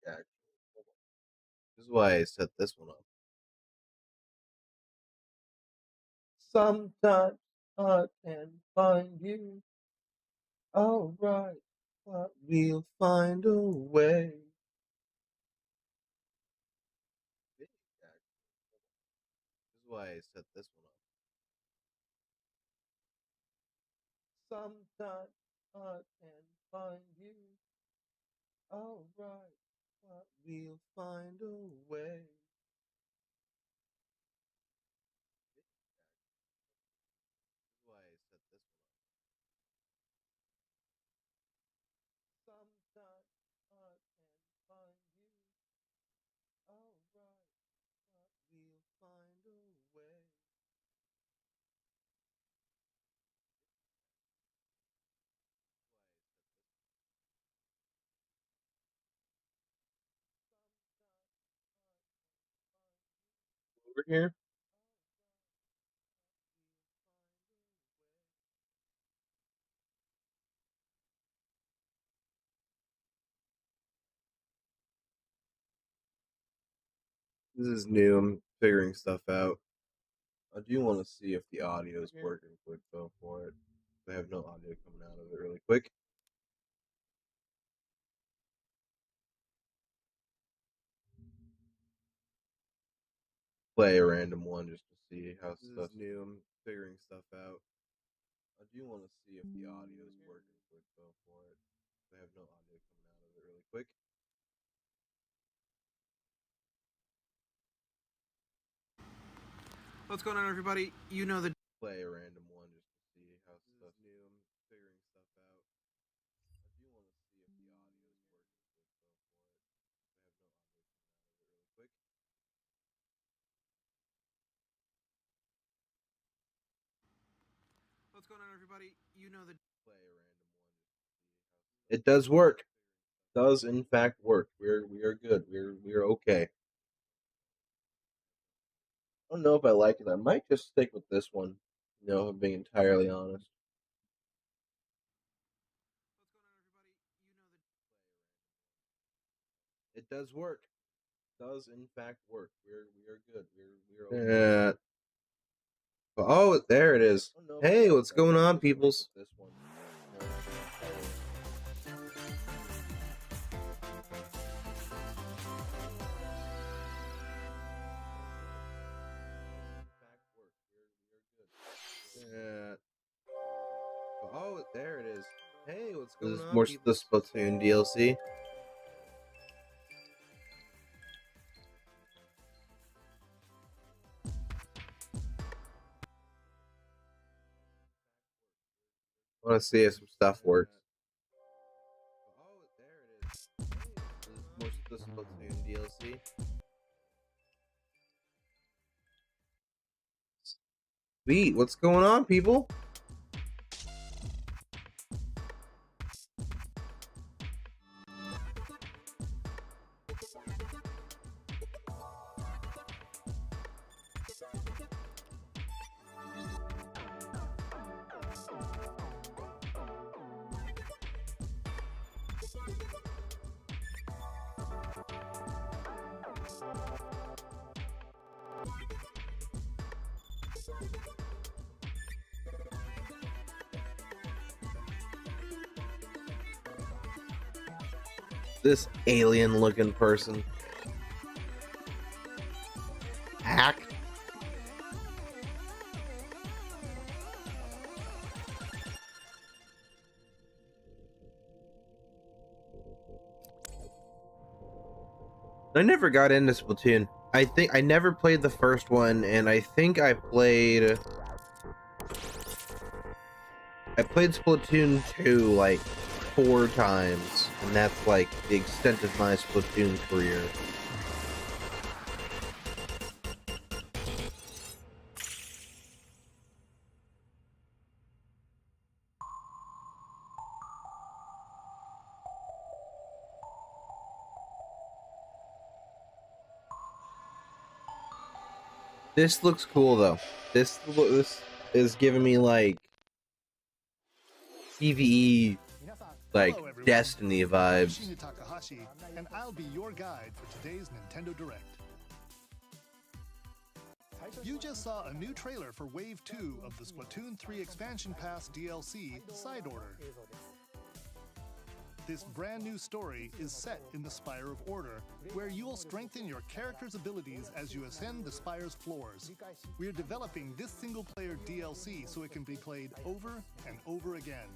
Actually, this is why I set this one up. Sometimes I can find you. All right, but we'll find a way. This is why I set this one up. Sometimes I can find you. All right, but we'll find a way. This is why I set this one up. Sometimes I can find you. All right, but we'll find a way. Over here. This is new. I'm figuring stuff out. I do want to see if the audio is working quick though for it. I have no audio coming out of it really quick. Play a random one just to see how stuff is new. I'm figuring stuff out. I do want to see if the audio is working quick though for it. I have no audio coming out of it really quick. What's going on, everybody? You know the Play a random one just to see how stuff is new. I'm figuring stuff out. I do want to see if the audio is working quick though for it. I have no audio coming out of it really quick. What's going on, everybody? You know the Play a random one just to see how it does work. Does in fact work. We are good. We are okay. I don't know if I like it. I might just stick with this one. You know, if I'm being entirely honest. It does work. Does in fact work. We are good. We are okay. Oh, there it is. Hey, what's going on, peoples? This one. Oh, there it is. Hey, what's going on? This is more the Splatoon DLC. I want to see if some stuff works. Oh, there it is. Hey, this is more the Splatoon DLC. Sweet, what's going on, people? This alien looking person. Hack. I never got into Splatoon. I think I never played the first one, and I think I played Splatoon 2 like 4 times, and that's like the extent of my Splatoon career. This looks cool though. This is giving me like PvE like Hello, everyone. Destiny I'm vibes. Shinya Takahashi, and I'll be your guide for today's Nintendo Direct. You just saw a new trailer for Wave 2 of the Splatoon 3 Expansion Pass DLC, Side Order. This brand new story is set in the Spire of Order, where you will strengthen your character's abilities as you ascend the Spire's floors. We are developing this single-player DLC so it can be played over and over again.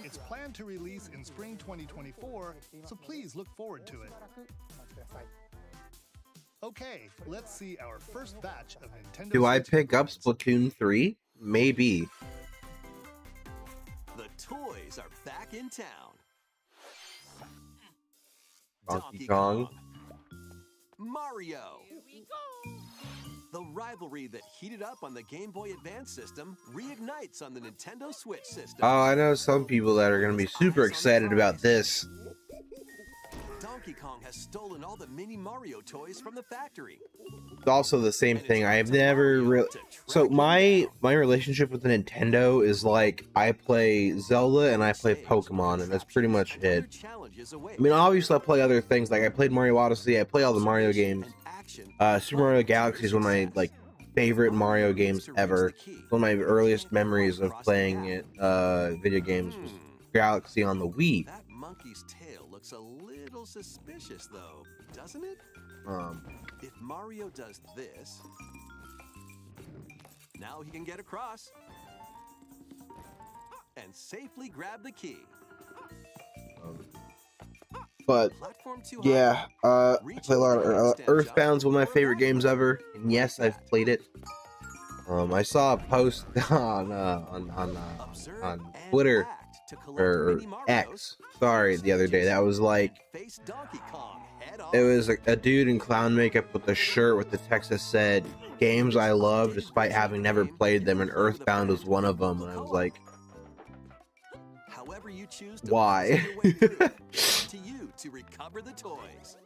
It's planned to release in spring 2024, so please look forward to it. Okay, let's see our first batch of Nintendo Do I Switch pick up games. Splatoon 3? Maybe. The toys are back in town. Donkey Kong. Mario. The rivalry that heated up on the Game Boy Advance system reignites on the Nintendo Switch system. Oh, I know some people that are going to be super excited about this. Donkey Kong has stolen all the mini Mario toys from the factory. It's also the same And it's thing. up I've to never Mario really. to So track him my down. relationship with the Nintendo is like I play Zelda and I play Pokemon, and that's pretty much it. I mean, obviously I play other things. Like I played Mario Odyssey. I play all the Mario games. Super Mario Galaxy is one of my like favorite Mario games ever. One of my earliest memories of playing it, video games was Galaxy on the Wii. That monkey's tail looks a little suspicious, though, doesn't it? If Mario does this, now he can get across and safely grab the key. But Platform too high? yeah, I play a lot of Earthbound's one of my favorite games ever, and yes, I've played it. I saw a post on Observe on and Twitter act to collect or mini Marios. X, sorry, the other day. That was like, Face Donkey Kong head on. it was a dude in clown makeup with a shirt with the text that said, "Games I love despite having never played them," and Earthbound was one of them. And I was like, However you choose to why? puzzle your way through, it's up to you to recover the toys.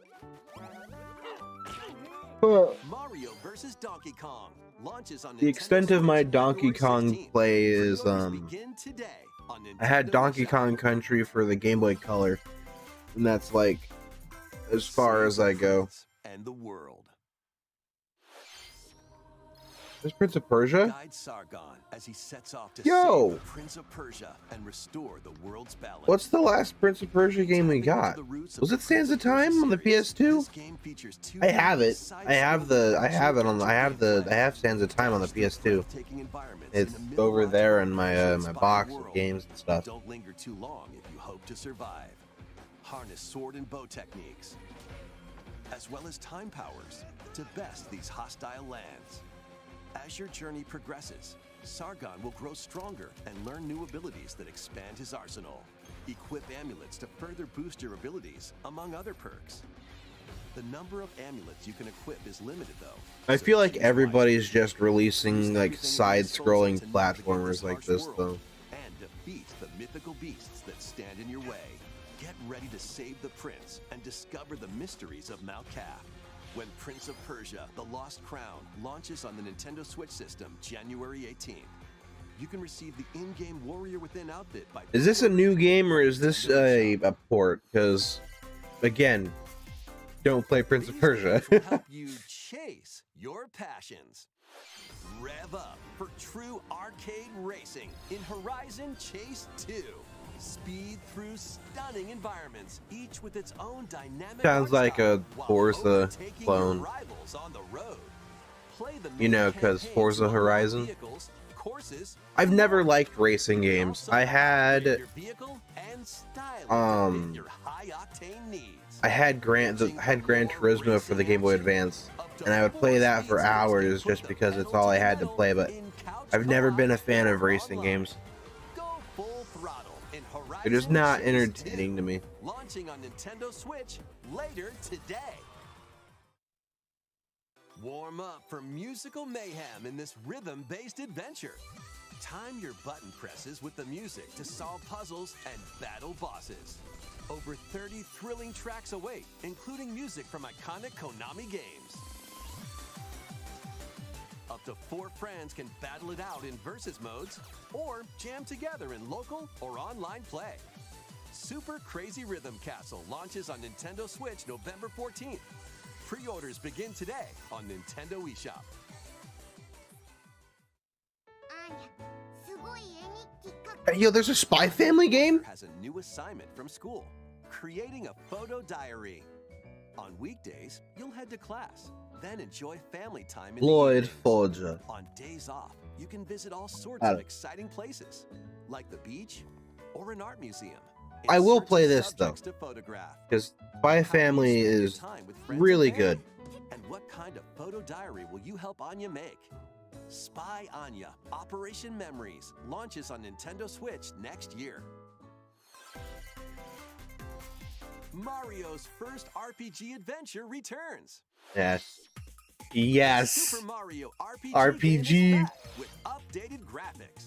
Mario vs. Donkey Kong launches on The Nintendo extent of my Switch Donkey February Kong 16th. play is, Pre-orders begin today on I had Nintendo Donkey Shop. Kong Country for the Game Boy Color, and that's like as far as I go. And the world. There's Prince of Persia. Guide Sargon as he sets off to Yo! save the Prince of Persia and restore the world's balance. What's the last Prince of Persia game we got? Was it Sands of Time on the PS2? I have it. I have Sands of Time on the PS2. It's over there in my my box of games and stuff. Don't linger too long if you hope to survive. Harness sword and bow techniques, as well as time powers, to best these hostile lands. As your journey progresses, Sargon will grow stronger and learn new abilities that expand his arsenal. Equip amulets to further boost your abilities, among other perks. The number of amulets you can equip is limited, though. I so feel like choose everybody's wisely. just releasing Use like everything in your side-scrolling resources to navigate platformers like harsh this, world though. And defeat the mythical beasts that stand in your way. Get ready to save the prince and discover the mysteries of Mount Cap. When Prince of Persia: The Lost Crown launches on the Nintendo Switch system January 18th. You can receive the in-game Warrior Within outfit by... Is this a new game or is this a port? Because, again, don't play Prince of These Persia. games will help you chase your passions. Rev up for true arcade racing in Horizon Chase 2. Speed through stunning environments, each with its own dynamic Sounds art like style, a while Forza overtaking your clone. rivals on the road. Play the You know, main 'cause campaigns Forza to unlock Horizon. vehicles, courses, I've and never more. liked racing You can games. also I upgrade had your vehicle and style to fit your high-octane needs. I had Gran Turismo for the Game Boy Advance, and I would play that for hours just because it's all I had to play. But I've never been a fan of racing games. Go full throttle in They're just Horizon not Chase entertaining 2, to me. launching on Nintendo Switch later today. Warm up for musical mayhem in this rhythm-based adventure. Time your button presses with the music to solve puzzles and battle bosses. Over 30 thrilling tracks await, including music from iconic Konami games. Up to 4 friends can battle it out in versus modes or jam together in local or online play. Super Crazy Rhythm Castle launches on Nintendo Switch November 14th. Pre-orders begin today on Nintendo eShop. Yo, there's a Spy Family game? Has a new assignment from school, creating a photo diary. On weekdays, you'll head to class, then enjoy family time in the Lloyd evenings. Forger. On days off, you can visit all sorts of exciting places, like the beach or an art museum. in I will search play of this, though, subjects to photograph. because Spy Family How will you is spend your time with friends really and family? good. And what kind of photo diary will you help Anya make? Spy Anya Operation Memories launches on Nintendo Switch next year. Mario's first RPG adventure returns. Yes. Yes. Super Mario RPG, RPG. Game is back with updated graphics.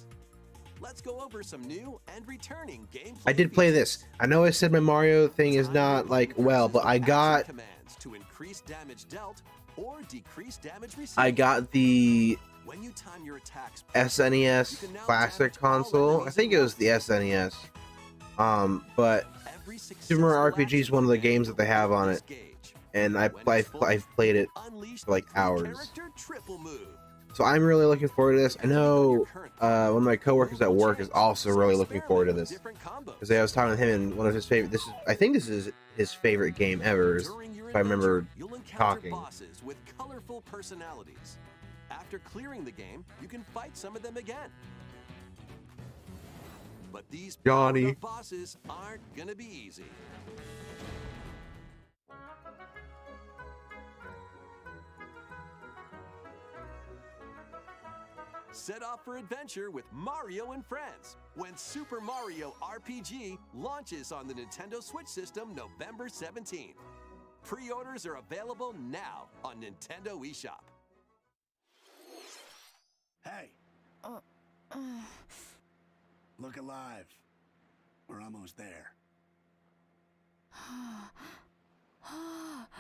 Let's go over some new and returning gameplay. I did play this. I know I said my Mario thing is not like well, but I got commands to increase damage dealt or decrease damage received. I got the When you time your attacks, SNES Classic console. I think it was the SNES. But every Super Mario successful RPG is one of the action games that they have on it, gauge. and I've played it Unleash for like the hours. character triple move. So I'm really looking forward to this. I know one of my coworkers at work is also really looking forward to this, because I was talking to him, and one of his favorite. I think this is his favorite game ever. If I remember you'll encounter talking. bosses with colorful personalities. After clearing the game, you can fight some of them again. But these Johnny. power-up bosses aren't gonna be easy. Set off for adventure with Mario and Friends when Super Mario RPG launches on the Nintendo Switch system November 17th. Pre-orders are available now on Nintendo eShop. Hey, look alive. We're almost there.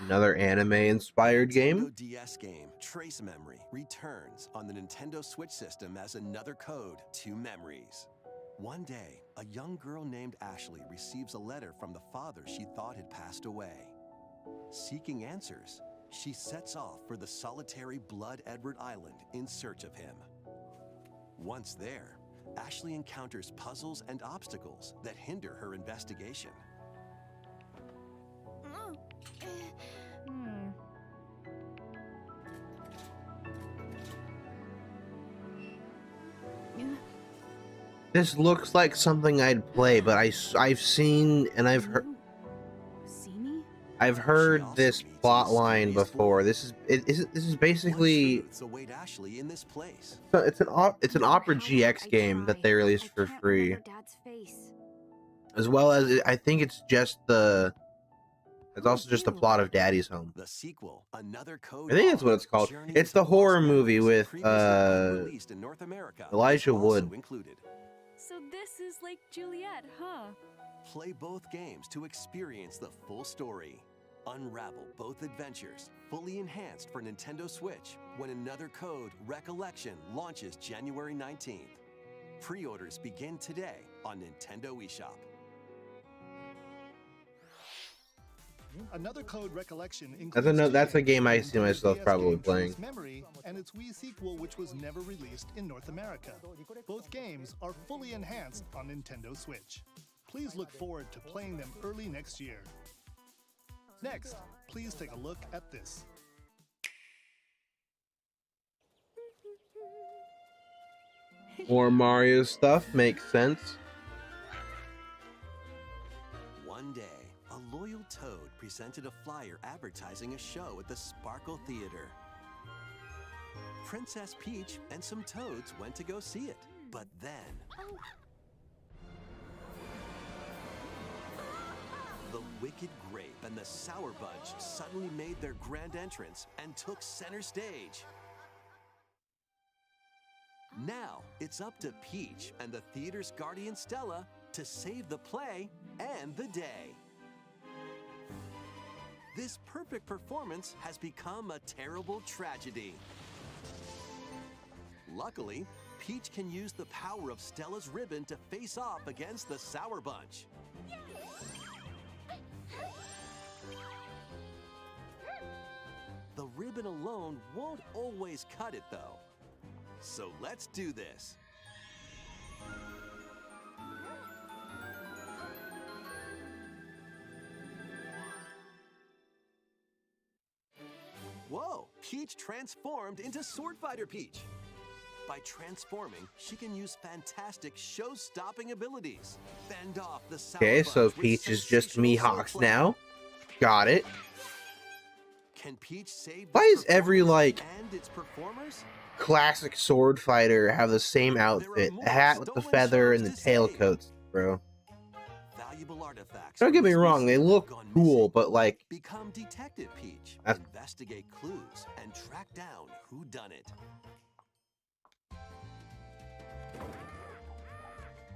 another anime-inspired game. Nintendo DS game Trace Memory returns on the Nintendo Switch system as another code to memories. One day, a young girl named Ashley receives a letter from the father she thought had passed away. Seeking answers, she sets off for the solitary Blood Edward Island in search of him. Once there, Ashley encounters puzzles and obstacles that hinder her investigation. This looks like something I'd play, but I've seen and I've heard this plot line before. This is basically Truths await Ashley in this place. it's an Opera GX game that they released for free, as well as I think it's also just the plot of Daddy's Home. The sequel, Another Code. I think that's what it's called. Journey It's the into horror Lost movie Memories, with previously released in North America, Elijah also Wood. included. So this is like Juliet, huh? Play both games to experience the full story. Unravel both adventures, fully enhanced for Nintendo Switch, when Another Code Recollection launches January 19th. Pre-orders begin today on Nintendo eShop. Another Code Recollection That's a game I see myself probably playing. Memory and its Wii sequel, which was never released in North America. Both games are fully enhanced on Nintendo Switch. Please look forward to playing them early next year. Next, please take a look at this. More Mario stuff makes sense. One day, a loyal Toad presented a flyer advertising a show at the Sparkle Theater. Princess Peach and some Toads went to go see it, but then the Wicked Grape and the Sour Budge suddenly made their grand entrance and took center stage. Now, it's up to Peach and the theater's guardian Stella to save the play and the day. This perfect performance has become a terrible tragedy. Luckily, Peach can use the power of Stella's ribbon to face off against the Sour Bunch. The ribbon alone won't always cut it, though. So let's do this. Whoa! Peach transformed into Sword Fighter Peach. By transforming, she can use fantastic show-stopping abilities. Fend off the Sour Okay, Bunch so with Peach is just sensational Mihawks swordplay. now. Got it. Can Peach save Why this is every, performance like, and its performers? classic sword fighter have the same outfit? The hat with the feather and the tailcoats, bro. Valuable artifacts Don't from get me this wrong, they museum look have gone cool, missing. but like, Become Detective Peach, That's- investigate clues, and track down who done it.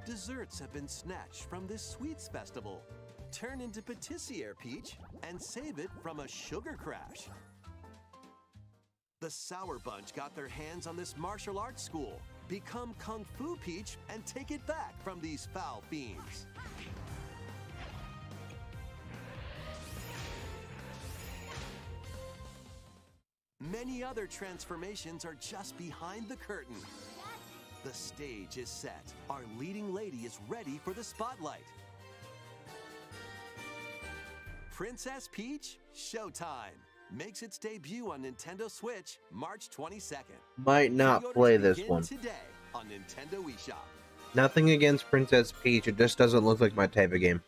Desserts have been snatched from this sweets festival. Turn into Patissiere Peach and save it from a sugar crash. The Sour Bunch got their hands on this martial arts school. Become Kung Fu Peach and take it back from these foul fiends. Many other transformations are just behind the curtain. The stage is set. Our leading lady is ready for the spotlight. Princess Peach Showtime makes its debut on Nintendo Switch March 22nd. might not Pre-orders play this begin one. today on Nintendo eShop. Nothing against Princess Peach, it just doesn't look like my type of game.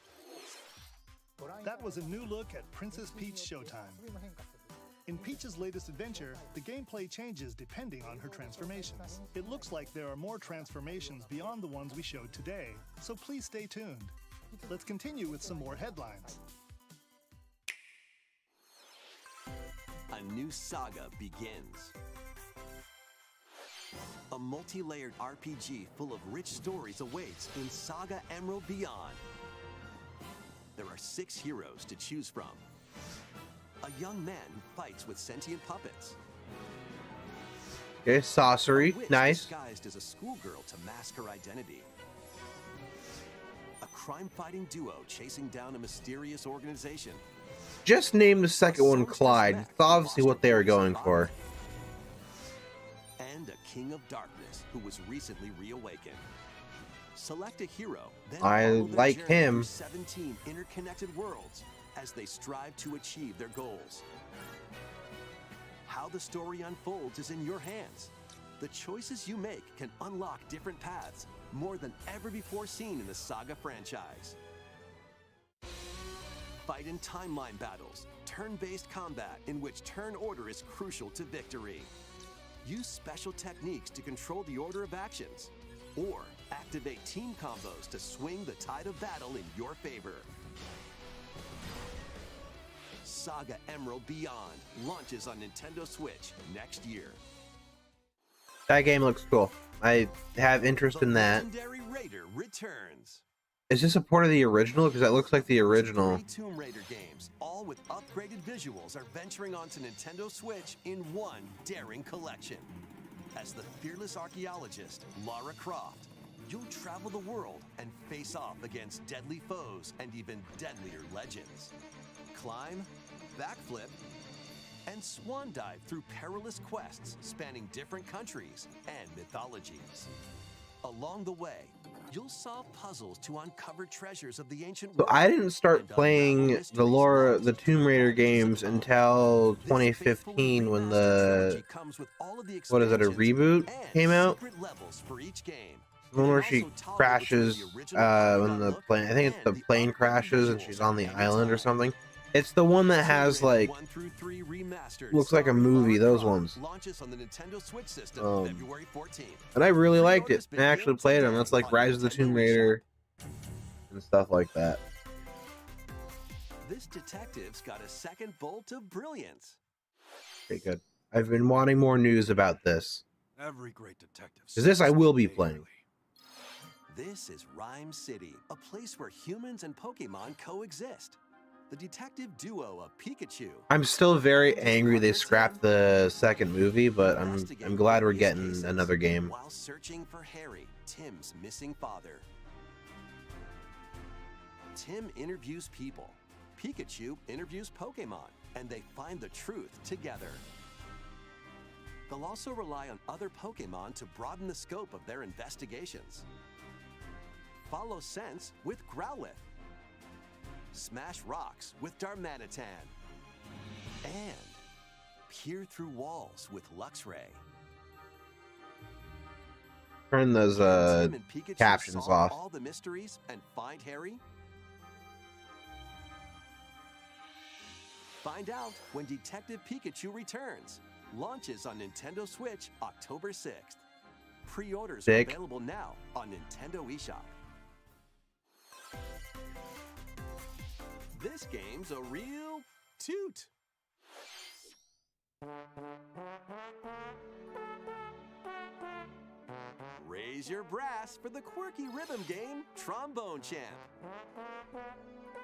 That was a new look at Princess Peach Showtime. In Peach's latest adventure, the gameplay changes depending on her transformations. It looks like there are more transformations beyond the ones we showed today, so please stay tuned. Let's continue with some more headlines. A new saga begins. A multi-layered RPG full of rich stories awaits in Saga Emerald Beyond. There are 6 heroes to choose from. A young man who fights with sentient puppets. Okay, sorcery, A witch nice. disguised as a schoolgirl to mask her identity. A crime-fighting duo chasing down a mysterious organization. Just name the second one Clyde. It's obviously what they were going for. And a king of darkness who was recently reawakened. Select a hero, then I follow their like journey him. through 17 interconnected worlds as they strive to achieve their goals. How the story unfolds is in your hands. The choices you make can unlock different paths, more than ever before seen in the Saga franchise. Fight in timeline battles, turn-based combat in which turn order is crucial to victory. Use special techniques to control the order of actions, or activate team combos to swing the tide of battle in your favor. Saga Emerald Beyond launches on Nintendo Switch next year. That game looks cool. I have interest The in that. Legendary Raider returns. Is this a part of the original? Because that looks like the original. 3 Tomb Raider games, all with upgraded visuals, are venturing onto Nintendo Switch in one daring collection. As the fearless archaeologist, Lara Croft, you'll travel the world and face off against deadly foes and even deadlier legends. Climb, backflip, and swan dive through perilous quests spanning different countries and mythologies. Along the way, you'll solve puzzles to uncover treasures of the ancient So world. I didn't start and playing unravel the mysteries the lost Tomb to Raider the games Origins of until This 2015 when faithful the remastered comes with all of the what is it, a expansions reboot and came out? secret levels for each game. The one where she Also toggle crashes between the original when the look plane, I think it's the and the plane upgraded crashes and visuals she's on the at island or any time. something. It's the one that Tomb has Raider like 1 through 3 remastered, looks like a starring movie, Lara those Croft, ones. launches on the Nintendo Switch system February 14th. And I really liked it. Pre-orders I actually begin played them. today That's like on Rise of the Nintendo Tomb eShop. Raider and stuff like that. This detective's got a second bolt of brilliance. Okay, good. I've been wanting more news about this. Every great detective. 'Cause this I will be stays playing. early. This is Rhyme City, a place where humans and Pokemon coexist. the detective duo of Pikachu. I'm still very angry they scrapped the second movie, but I'm glad we're getting another game. While searching for Harry, Tim's missing father. Tim interviews people. Pikachu interviews Pokemon, and they find the truth together. They'll also rely on other Pokemon to broaden the scope of their investigations. Follow Sense with Growlithe. Smash rocks with Darmanitan. And peer through walls with Luxray. Turn those Tim and Pikachu captions solve off. all the mysteries and find Harry? Find out when Detective Pikachu returns. Launches on Nintendo Switch October 6th. Pre-orders are Sick. available now on Nintendo eShop. This game's a real toot. Raise your brass for the quirky rhythm game, Trombone Champ.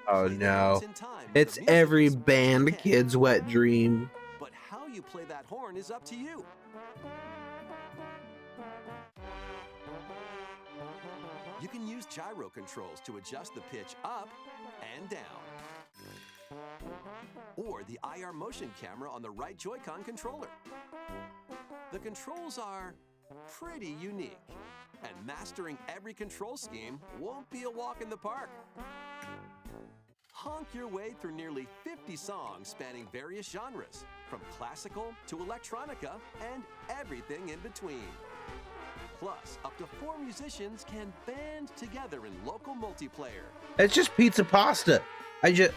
Oh Play the no. notes in time with the It's music every as best band you can. kid's wet dream. But how you play that horn is up to you. You can use gyro controls to adjust the pitch up and down. Or the IR motion camera on the right Joy-Con controller. The controls are pretty unique, and mastering every control scheme won't be a walk in the park. Honk your way through nearly 50 songs spanning various genres, from classical to electronica and everything in between. Plus, up to 4 musicians can band together in local multiplayer. It's just pizza pasta. I just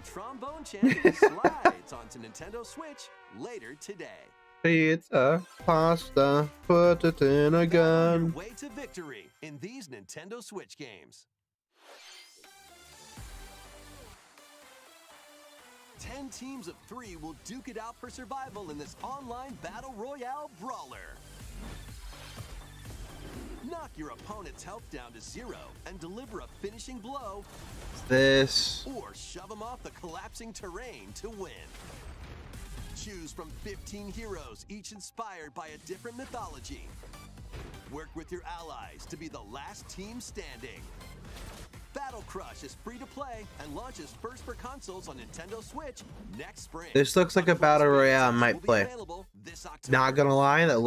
Trombone Champ slides onto Nintendo Switch later today. pizza pasta. Put it in a Your gun. way to victory in these Nintendo Switch games. 10 teams of 3 will duke it out for survival in this online battle royale brawler. Knock your opponent's health down to 0 and deliver a finishing blow, This. or shove them off the collapsing terrain to win. Choose from 15 heroes, each inspired by a different mythology. Work with your allies to be the last team standing. Battle Crush is free to play and launches first for consoles on Nintendo Switch next spring. This looks like a battle royale I might Will be play. available this October. Not gonna lie, that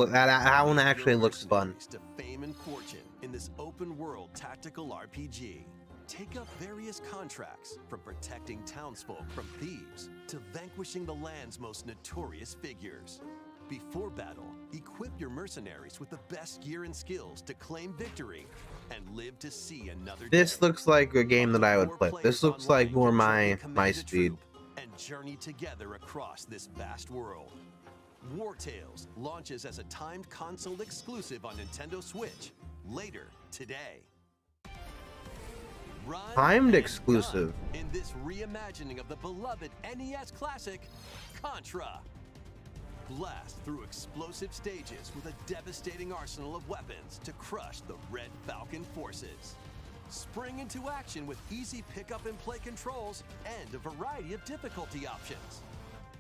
one actually Your looks fun. mercenaries to fame and fortune in this open world tactical RPG. Take up various contracts, from protecting townsfolk from thieves to vanquishing the land's most notorious figures. Before battle, equip your mercenaries with the best gear and skills to claim victory and live to see another This day. looks like a game that I would 4 play. players This looks like online more can my join Command a speed. Troop and journey together across this vast world. War Tales launches as a timed console exclusive on Nintendo Switch later today. Run Timed and exclusive. gun in this reimagining of the beloved NES classic, Contra. Blast through explosive stages with a devastating arsenal of weapons to crush the Red Falcon forces. Spring into action with easy pick-up and play controls and a variety of difficulty options.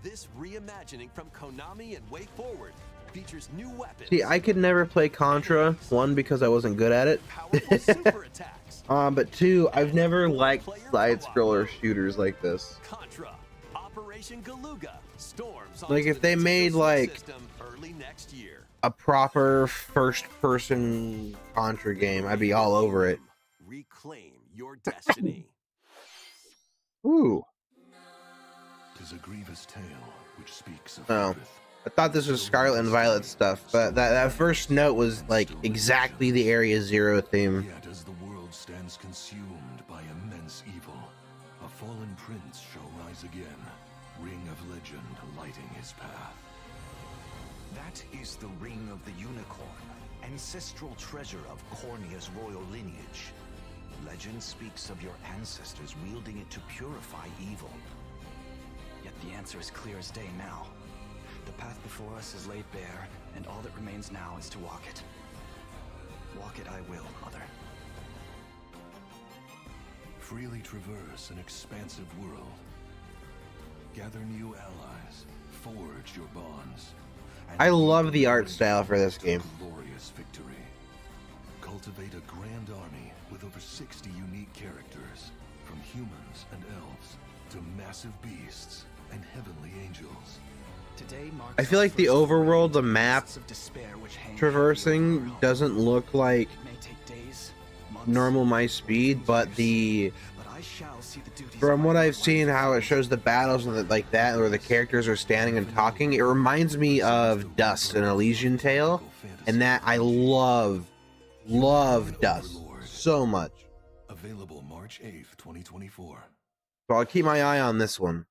This reimagining from Konami and WayForward features new weapons. See, I could never play Contra. One, because I wasn't good at it. Powerful super attacks. But two, I've never liked side-scroller shooters like this. Contra, Operation Galuga, storms Like, onto if the they Nintendo made, Switch like, system early next year. A proper first-person Contra game, I'd be all over it. Reclaim your destiny. Ooh. Tis a grievous tale which speaks of Oh. truth. I thought this was Scarlet and Violet stuff, but that first note was like exactly the Area Zero theme. Yet as the world stands consumed by immense evil, a fallen prince shall rise again, ring of legend lighting his path. That is the Ring of the Unicorn, ancestral treasure of Cornia's royal lineage. Legend speaks of your ancestors wielding it to purify evil. Yet the answer is clear as day now. The path before us is laid bare, and all that remains now is to walk it. Walk it I will, Mother. freely traverse an expansive world. Gather new allies, forge your bonds. And I love lead the art way style for this to game. glorious victory. Cultivate a grand army with over 60 unique characters, from humans and elves to massive beasts and heavenly angels. Today marks I feel our like the first overworld, the foray into map mists of despair which hang heavy over our traversing home. doesn't look like It may take days, months, normal my or speed, even but years, the but I shall see the duties from of what my I've seen, life how it shows the battles and like that, where the characters are standing and talking, it reminds me of Dust in Elysian Tale, and that I love Dust so much. Available March 8th, 2024. So I'll keep my eye on this one.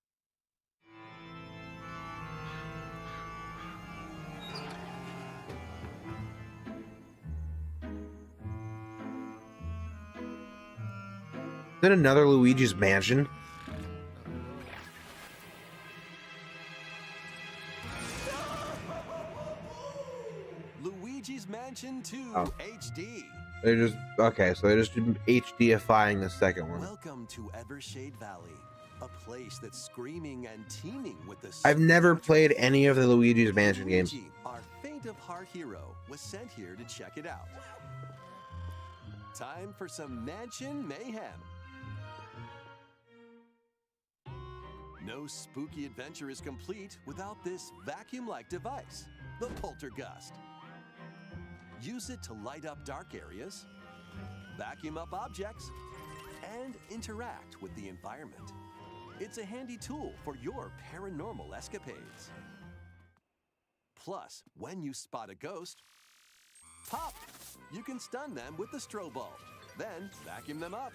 Is that another Luigi's Mansion? Luigi's Mansion 2 Oh. HD. They're just okay, so they're just HDifying the second one. Welcome to Evershade Valley, a place that's screaming and teeming with the. I've never supernatural. played any of the Luigi's Mansion games. Luigi, our faint of heart hero, was sent here to check it out. Time for some mansion mayhem. No spooky adventure is complete without this vacuum-like device, the Poltergust. Use it to light up dark areas, vacuum up objects, and interact with the environment. It's a handy tool for your paranormal escapades. Plus, when you spot a ghost, pop! You can stun them with the strobe bulb, then vacuum them up.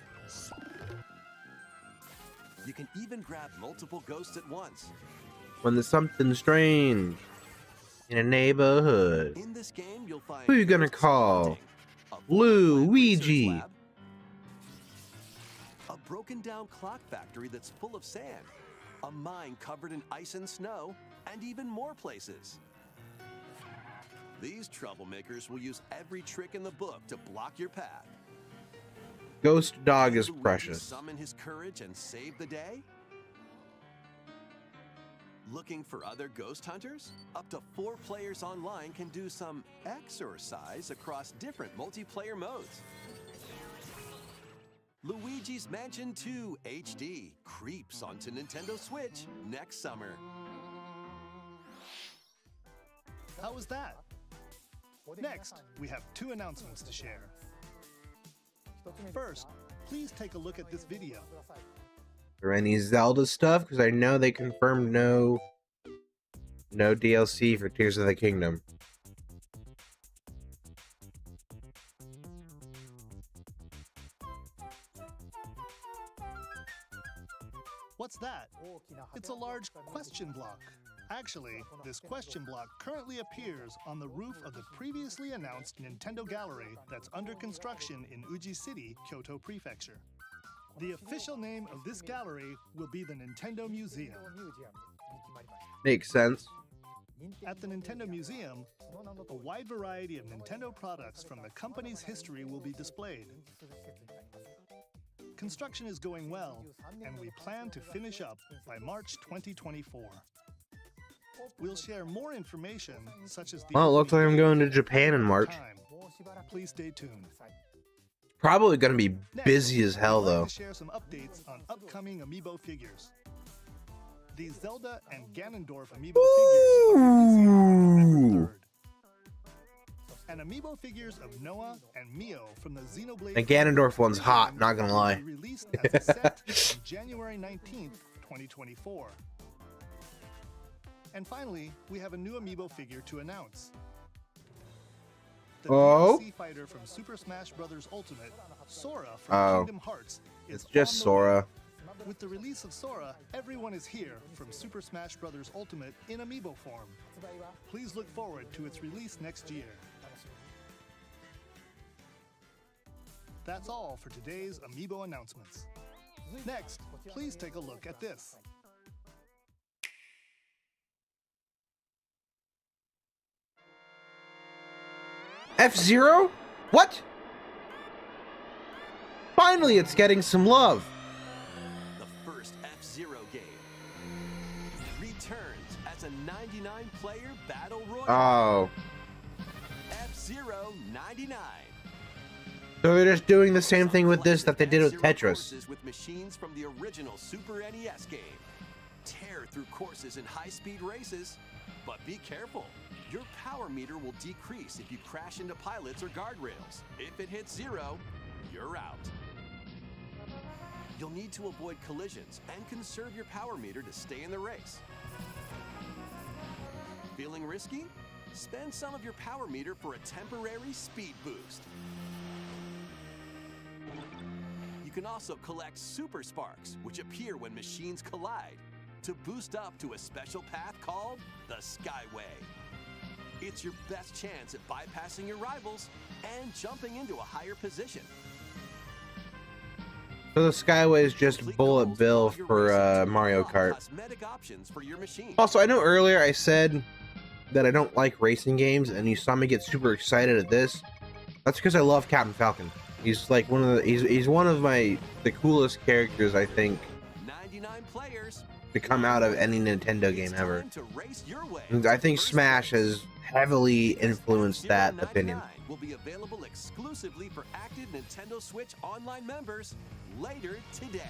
You can even grab multiple ghosts at once. When there's something strange in a neighborhood, In this game, you'll find who you gonna ghosts call? hunting, a full-flight Luigi. research lab, a broken-down clock factory that's full of sand, a mine covered in ice and snow, and even more places. These troublemakers will use every trick in the book to block your path. Ghost Dog Can is Luigi precious. Summon his courage and save the day? Looking for other ghost hunters? Up to 4 players online can do some exercise across different multiplayer modes. Luigi's Mansion 2 HD creeps onto Nintendo Switch next summer. How was that? Next, we have 2 announcements to share. First, please take a look at this video. Or any Zelda stuff? Because I know they confirmed no DLC for Tears of the Kingdom. What's that? It's a large question block. Actually, this question block currently appears on the roof of the previously announced Nintendo Gallery that's under construction in Uji City, Kyoto Prefecture. The official name of this gallery will be the Nintendo Museum. Makes sense. At the Nintendo Museum, a wide variety of Nintendo products from the company's history will be displayed. Construction is going well, and we plan to finish up by March 2024. We'll share more information, such as the... Well, it looks like I'm going to Japan in March. time. Please stay tuned. Probably gonna be Next, busy as hell I'd like though. to share some updates on upcoming amiibo figures. The Zelda and Ganondorf amiibo figures are releasing on November 3rd. And amiibo figures of Noah and Mio from the Xenoblade... The Ganondorf one's game hot, not gonna will lie. be released as a set on January 19th, 2024. And finally, we have a new amiibo figure to announce. The Oh? DLC fighter from Super Smash Bros. Ultimate, Sora from Oh. Kingdom Hearts, is It's just on the Sora. way. With the release of Sora, everyone is here from Super Smash Bros. Ultimate in amiibo form. Please look forward to its release next year. That's all for today's amiibo announcements. Next, please take a look at this. F-Zero? What? Finally, it's getting some love. It's a 99-player battle royale. Oh, F-Zero 99. so they're just doing the same thing with this that they did with F-Zero Tetris. courses with machines from the original Super NES game. Tear through courses in high-speed races, but be careful. Your power meter will decrease if you crash into pilots or guardrails. If it hits 0, you're out. You'll need to avoid collisions and conserve your power meter to stay in the race. Feeling risky? Spend some of your power meter for a temporary speed boost. You can also collect super sparks, which appear when machines collide, to boost up to a special path called the Skyway. It's your best chance at bypassing your rivals and jumping into a higher position. So the Skyway is just Complete Bullet goals Bill while you're for racing. Mario Draw Kart. cosmetic options for your machine. Also, I know earlier I said that I don't like racing games, and you saw me get super excited at this. That's because I love Captain Falcon. He's like one of the he's one of the coolest characters, I think, 99 players. to come out of any Nintendo It's game ever. time to race your way And to I think first Smash place. has heavily influenced that opinion. F-Zero 99 will be available exclusively for active Nintendo Switch Online members later today.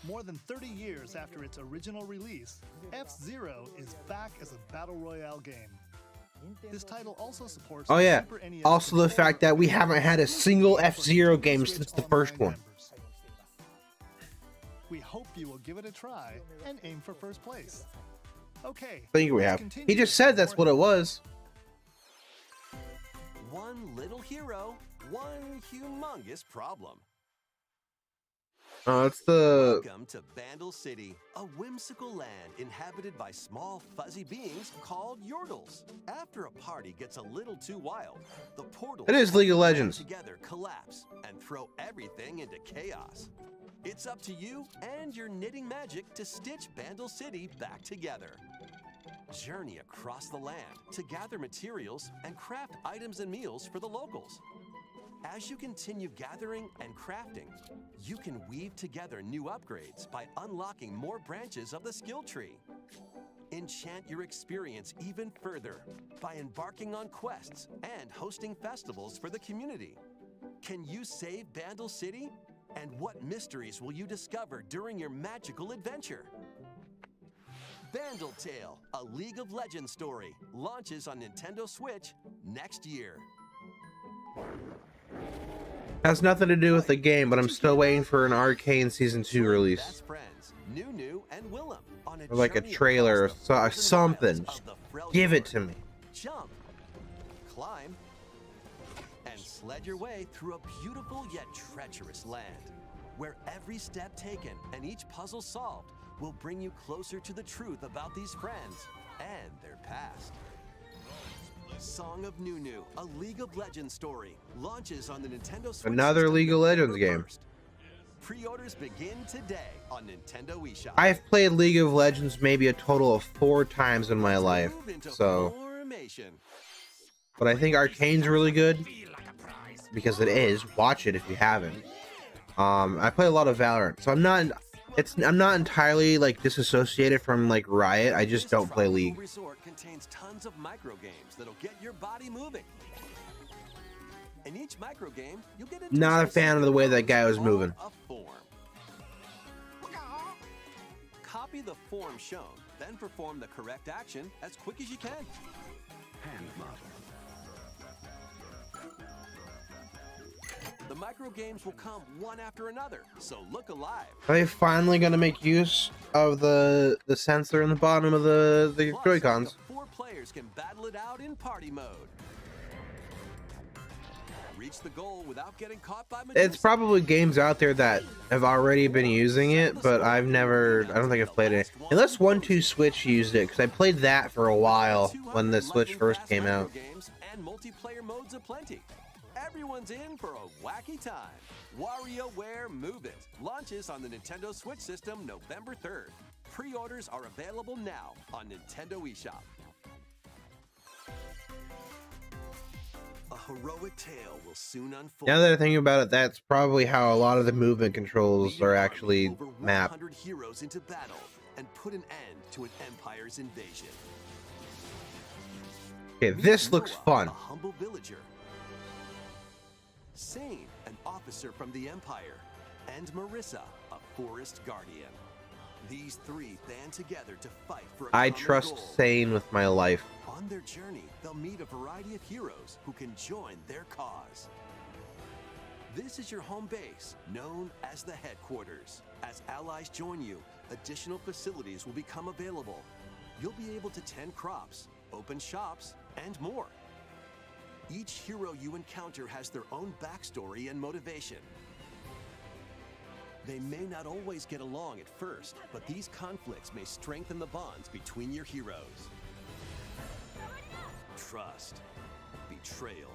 More than 30 years after its original release, F-Zero is back as a battle royale game. This title also supports Oh yeah, Super NES also the controller fact that we haven't had a single for F-Zero Nintendo game Switch since the first Online one. members. We hope you will give it a try and aim for first place. Okay. I think we let's have. continue He just with said that's more what it was. One little hero, one humongous problem. Oh, it's the Welcome to Vandal City, a whimsical land inhabited by small fuzzy beings called Yordles. After a party gets a little too wild, the portals It is League of Legends. together collapse and throw everything into chaos. It's up to you and your knitting magic to stitch Vandal City back together. Journey across the land to gather materials and craft items and meals for the locals. As you continue gathering and crafting, you can weave together new upgrades by unlocking more branches of the skill tree. Enchant your experience even further by embarking on quests and hosting festivals for the community. Can you save Vandal City? And what mysteries will you discover during your magical adventure? Vandal Tale, a League of Legends story, launches on Nintendo Switch next year. has nothing to do with the game, but I'm still waiting for an Arcane Season 2 release. Best friends, Nunu and Willem, on Or like a journey trailer across or the frozen something. wilds of the Freljord. Give it to me. Jump, climb, and sled your way through a beautiful yet treacherous land, where every step taken and each puzzle solved will bring you closer to the truth about these friends and their past. Song of Nunu, a League of Legends story, launches on the Nintendo Switch Another system League of Legends November game. 1st. Pre-orders begin today on Nintendo eShop. I've played League of Legends maybe a total of 4 times in my life, Move into so, formation. but I think Arcane's really good because it is. Watch it if you haven't. I play a lot of Valorant, so I'm not entirely like disassociated from like Riot. I just This don't play tropical League. resort contains tons of micro games that'll get your body moving. In each micro game, you'll get into Not a fan of the way that guy was all moving. a form. Copy the form shown, then perform the correct action as quick as you can. Hand model. The micro games will come one after another, so look alive. Are they finally gonna make use of the sensor in the bottom of the Plus, Joy-Cons? up to 4 players can battle it out in party mode. Reach the goal without getting caught by Medusa. It's probably games out there that have already been using it, but I don't think I've played it. Unless 1-2 Switch used it, because I played that for a while when the Switch first came out. Games and multiplayer modes aplenty. Everyone's in for a wacky time. WarioWare Move It launches on the Nintendo Switch system November 3rd. Pre-orders are available now on Nintendo eShop. A heroic tale will soon unfold. Now that I think about it, that's probably how a lot of the movement controls Lead are an army actually of over mapped. 100 heroes into battle and put an end to an empire's invasion. Okay, this looks Noah, fun. A humble villager. Sane, an officer from the Empire. And Marissa, a forest guardian. These three band together to fight for a I common trust goal. Sane with my life. On their journey, they'll meet a variety of heroes who can join their cause. This is your home base, known as the headquarters. As allies join you, additional facilities will become available. You'll be able to tend crops, open shops, and more. Each hero you encounter has their own backstory and motivation. They may not always get along at first, but these conflicts may strengthen the bonds between your heroes. Trust, betrayal,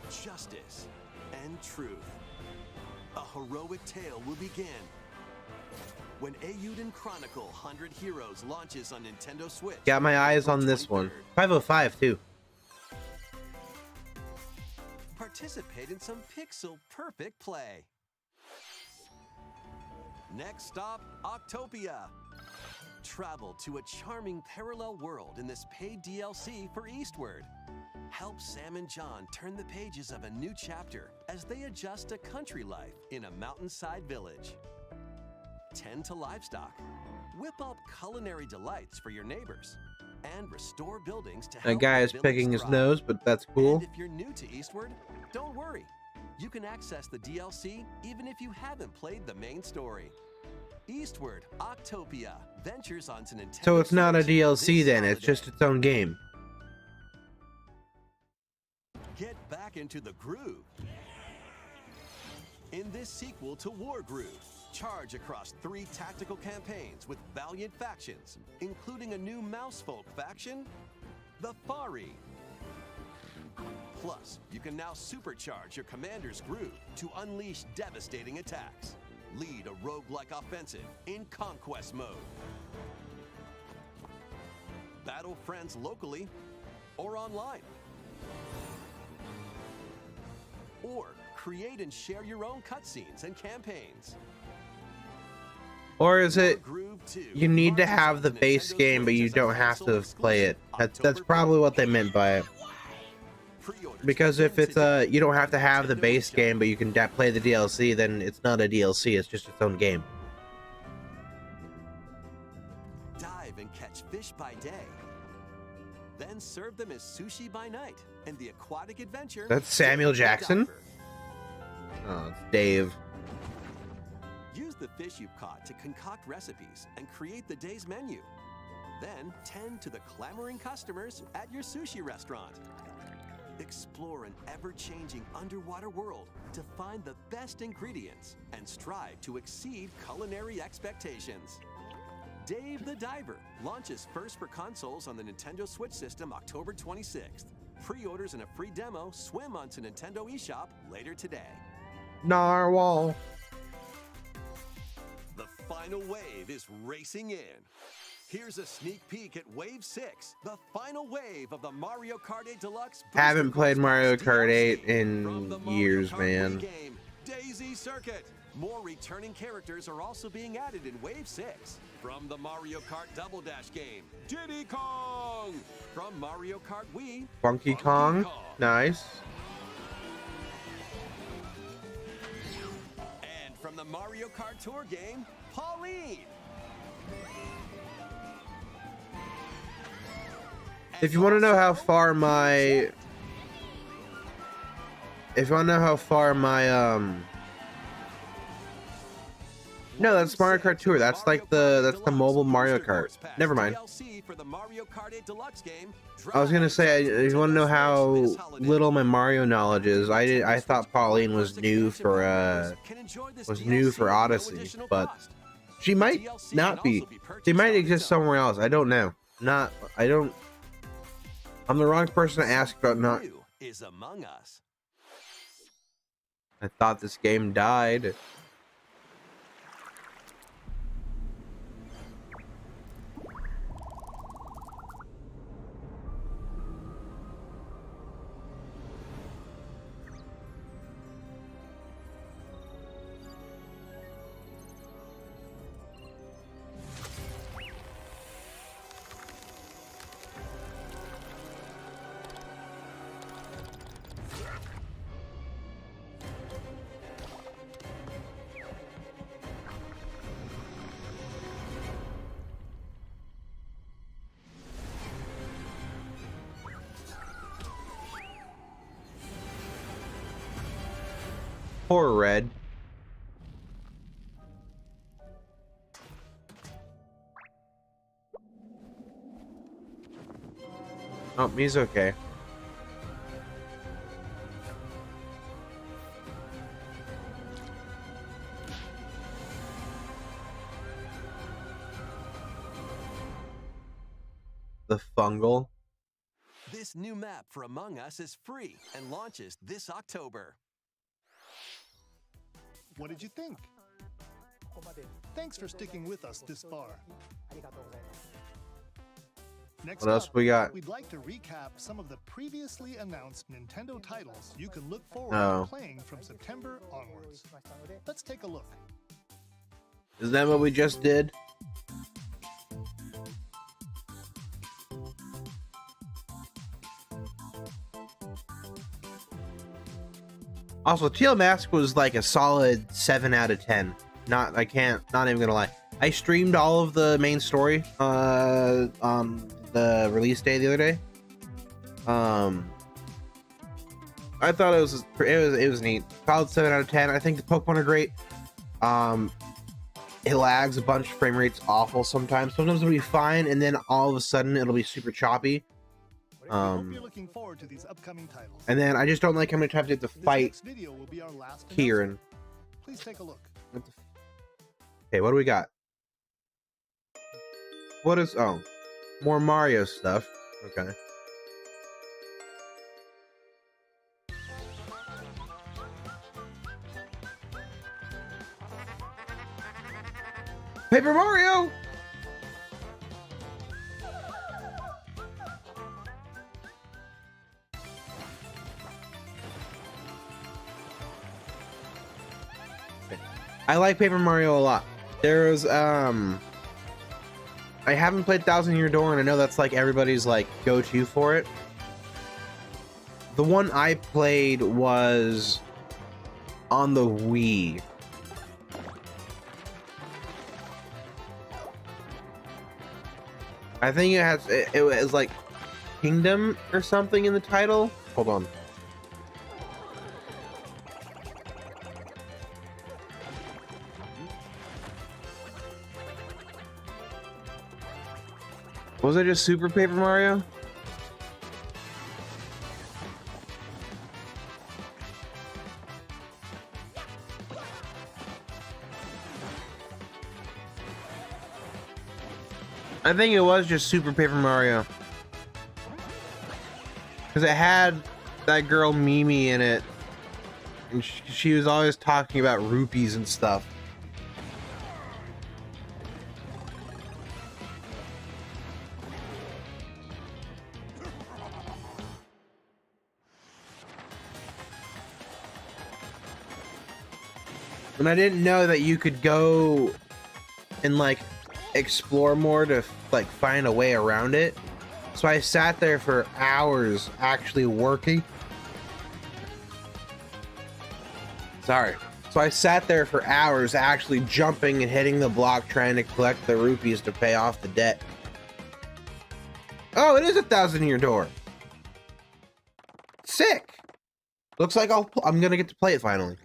justice, and truth. A heroic tale will begin when Eiyuden Chronicle 100 Heroes launches on Nintendo Switch. Got my eyes on this one. 505 too. Participate in some pixel-perfect play. Next stop, Octopia. Travel to a charming parallel world in this paid DLC for Eastward. Help Sam and John turn the pages of a new chapter as they adjust to country life in a mountainside village. Tend to livestock. Whip up culinary delights for your neighbors. And restore buildings to help That guy the is village picking his thrive. nose, but that's cool. And if you're new to Eastward, don't worry. You can access the DLC even if you haven't played the main story. Eastward, Octopia, ventures onto Nintendo So it's not a Switch DLC this then, it's holiday. just its own game. Get back into the groove. In this sequel to Wargroove, charge across 3 tactical campaigns with valiant factions, including a new Mousefolk faction, the Fari. Plus, you can now supercharge your commander's groove to unleash devastating attacks. Lead a roguelike offensive in conquest mode. Battle friends locally or online. Or create and share your own cutscenes and campaigns. Or is it Groove 2 you need to launches have on the base Nintendo game, but Switch you as a don't have to console play it? exclusive That's October probably 1st. what they meant by it. Pre-orders Because if begin it's today. you don't have to have the Nintendo base eShop. game, but you can play the DLC, then it's not a DLC. It's just its own game. Dive and catch fish by day. Then serve them as sushi by night. And the aquatic adventure. That's Samuel Dave the Jackson? Diver. Oh, it's Dave. Use the fish you've caught to concoct recipes and create the day's menu. Then tend to the clamoring customers at your sushi restaurant. Explore an ever-changing underwater world to find the best ingredients and strive to exceed culinary expectations. Dave the Diver launches first for consoles on the Nintendo Switch system October 26th. Pre-orders and a free demo swim onto Nintendo eShop later today. Narwhal. The final wave is racing in. Here's a sneak peek at Wave 6, the final wave of the Mario Kart 8 Deluxe. Haven't Booster played Quest Mario DLC Kart 8 from the in Mario years, Kart man. Wii game, Daisy Circuit. More returning characters are also being added in Wave 6. From the Mario Kart Double Dash game, Diddy Kong. From Mario Kart Wii, Funky Kong. Nice. And from the Mario Kart Tour game, Pauline. If you want to know how far my no, that's Mario Kart Tour. That's like the mobile Mario Kart. Never mind. I was gonna say, if you want to know how little my Mario knowledge is, I thought Pauline was new for Odyssey, but she might not be. She might exist somewhere else. I don't know. I'm the wrong person to ask about not. Is among us. I thought this game died. Poor Red. Oh, he's okay. The fungal. This new map for Among Us is free and launches this October. What did you think? Thanks for sticking with us this far. Next What else up, we got? we'd like to recap some of the previously announced Nintendo titles you can look forward Oh. to playing from September onwards. Let's take a look. Is that what we just did? Also, Teal Mask was like a solid 7 out of 10. Not even gonna lie. I streamed all of the main story on the release day the other day. I thought it was neat. Solid 7 out of 10. I think the Pokemon are great. It lags a bunch. Frame rate's awful sometimes. Sometimes it'll be fine, and then all of a sudden it'll be super choppy. We hope you're looking forward to these upcoming titles. And then I just don't like how many times you have to This fight next video will be our last Kieran. announcement. Please take a look. Okay, what do we got? What is... Oh. More Mario stuff. Okay. Paper Mario! I like Paper Mario a lot. There's I haven't played Thousand Year Door, and I know that's like everybody's like go-to for it. The one I played was on the Wii. I think it was like Kingdom or something in the title. Hold on. Was it just Super Paper Mario? I think it was just Super Paper Mario. Because it had that girl Mimi in it. And she was always talking about rupees and stuff. And I didn't know that you could go and like explore more to like find a way around it. So I sat there for hours actually working. Sorry. So I sat there for hours actually jumping and hitting the block trying to collect the rupees to pay off the debt. Oh, it is a Thousand Year Door. Sick. Looks like I'm gonna get to play it finally.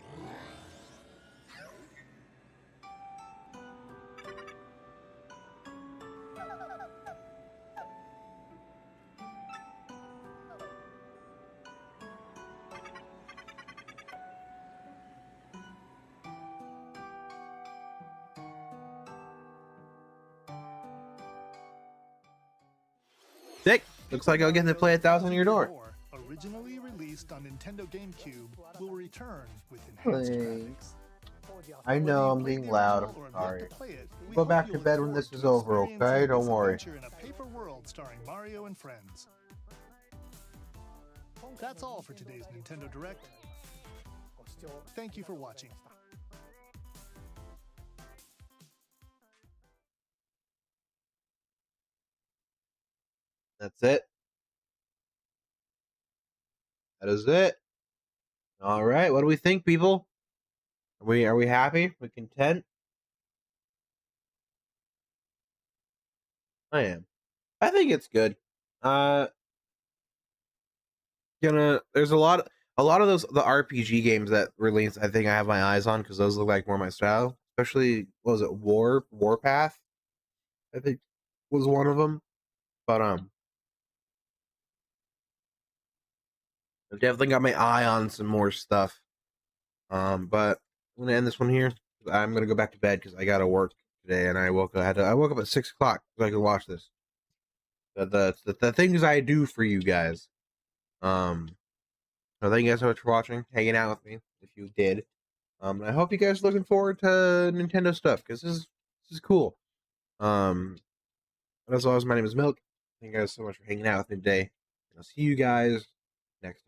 Sick. Looks like I'll get to play a Thousand Year Door. Originally released on Nintendo GameCube, will return with enhanced graphics. I know I'm being loud. I'm sorry. Go back to bed when this is over, okay? Don't worry. In a paper world starring Mario and friends. That's all for today's Nintendo Direct. Thank you for watching. That's it. That is it. All right. What do we think, people? Are we happy? We content? I am. I think it's good. There's a lot a lot of the RPG games that released, I think I have my eyes on because those look like more my style. Especially, what was it, Warpath? I think was one of them. But I've definitely got my eye on some more stuff. But I'm gonna end this one here. I'm gonna go back to bed because I gotta work today, and I woke up at 6 o'clock so I could watch this. The things I do for you guys. So thank you guys so much for watching, hanging out with me if you did. I hope you guys are looking forward to Nintendo stuff because this is cool. As always, my name is Milk. Thank you guys so much for hanging out with me today. I'll see you guys next time.